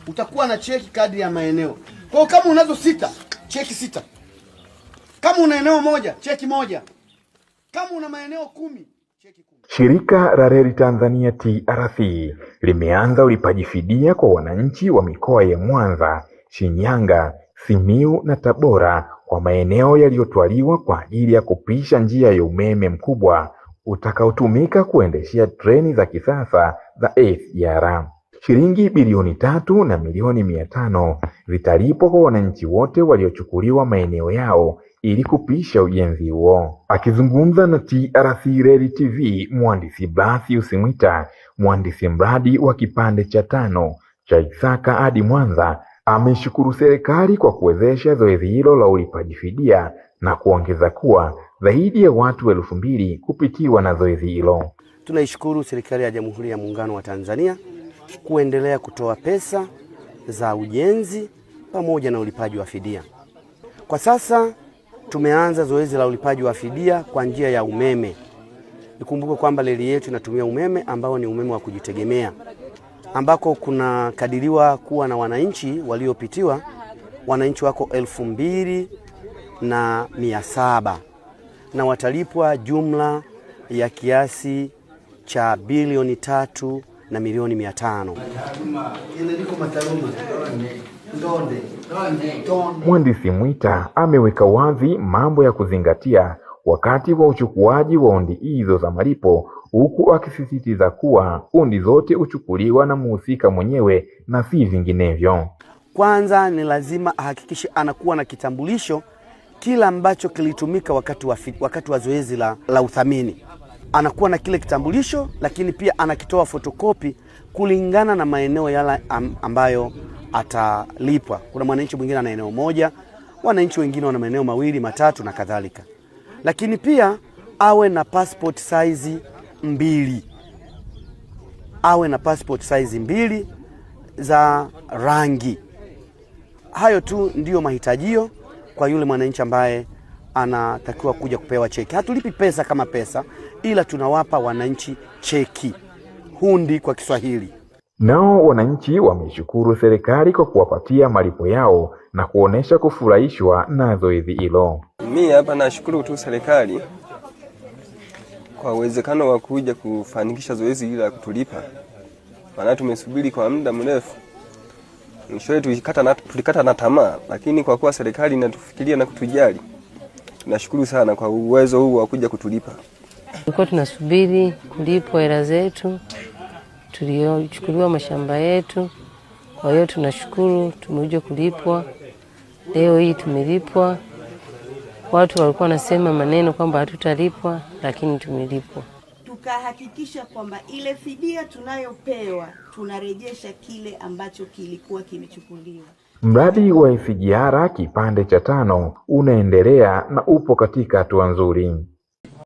utakuwa na cheki kadri ya maeneo. Kwa kama unazo 6, cheki 6. Kama una eneo moja, cheki moja. Kama una maeneo 10, cheki 10. Shirika la Reli Tanzania TRC limeanza ulipaji fidia kwa wananchi wa mikoa ya Mwanza, Shinyanga, Simiyu na Tabora kwa maeneo yaliyotwaliwa kwa ajili ya kupisha njia ya umeme mkubwa utakaotumika kuendeshea treni za kisasa za SGR. Shilingi bilioni 3 na milioni 500 zitalipwa kwa wananchi wote waliochukuliwa maeneo yao ili kupisha ujenzi huo. Akizungumza na TRC Reli TV, mhandisi Blasius Mwita, mhandisi mradi wa kipande cha 5 cha Isaka hadi Mwanza, ameshukuru serikali kwa kuwezesha zoezi hilo la ulipaji fidia na kuongeza kuwa zaidi ya watu 2000 kupitiwa na zoezi hilo. Tunaishukuru serikali ya Jamhuri ya Muungano wa Tanzania kuendelea kutoa pesa za ujenzi pamoja na ulipaji wa fidia. Kwa sasa tumeanza zoezi la ulipaji wa fidia kwa njia ya umeme. Nikumbuke kwamba reli yetu inatumia umeme ambao ni umeme wa kujitegemea, ambako kuna kadiriwa kuwa na wananchi waliopitiwa, wananchi wako 2700 na watalipwa jumla ya kiasi cha bilioni 3 na milioni 500. Mhandisi Mwita ameweka wazi mambo ya kuzingatia wakati wa uchukuaji wa ondi hizo za malipo, huku akisisitiza kuwa ondi zote uchukuliwa na mhusika mwenyewe na si vinginevyo. Kwanza ni lazima ahakikishe anakuwa na kitambulisho kila ambacho kilitumika wakati wa zoezi la uthamini. Anakuwa na kile kitambulisho, lakini pia anakitoa fotokopi kulingana na maeneo yale ambayo atalipwa. Kuna mwananchi mwingine ana eneo moja, wananchi wengine wana maeneo 2, 3 na kadhalika. Lakini pia awe na passport size 2. Awe na passport size 2 za rangi. Hayo tu ndiyo mahitajio kwa yule mwananchi ambaye anatakiwa kuja kupewa cheki. Hatulipi pesa kama pesa, ila tunawapa wananchi cheki, hundi kwa Kiswahili. Nao wananchi wameshukuru serikali kwa kuwapatia malipo yao na kuonesha kufurahishwa na zoezi hilo. Mimi hapa nashukuru tu serikali kwa uwezekano wa kuja kufanikisha zoezi hili la kutulipa. Maana tumesubiri kwa muda mrefu. Mwishowe tulikata na tamaa, lakini kwa kuwa serikali inatufikiria na kutujali, tunashukuru sana kwa uwezo huu wa kuja kutulipa. Tulikuwa tunasubiri kulipwa hela zetu, tuliochukuliwa mashamba yetu. Kwa hiyo tunashukuru tumekuja kulipwa. Leo hii tumelipwa. Watu walikuwa wanasema maneno kwamba hatutalipwa, lakini tumelipwa. Tukahakikisha kwamba ile fidia tunayopewa tunarejesha kile ambacho kilikuwa kimechukuliwa. Mradi wa SGR kipande cha 5 unaendelea na upo katika hatua nzuri.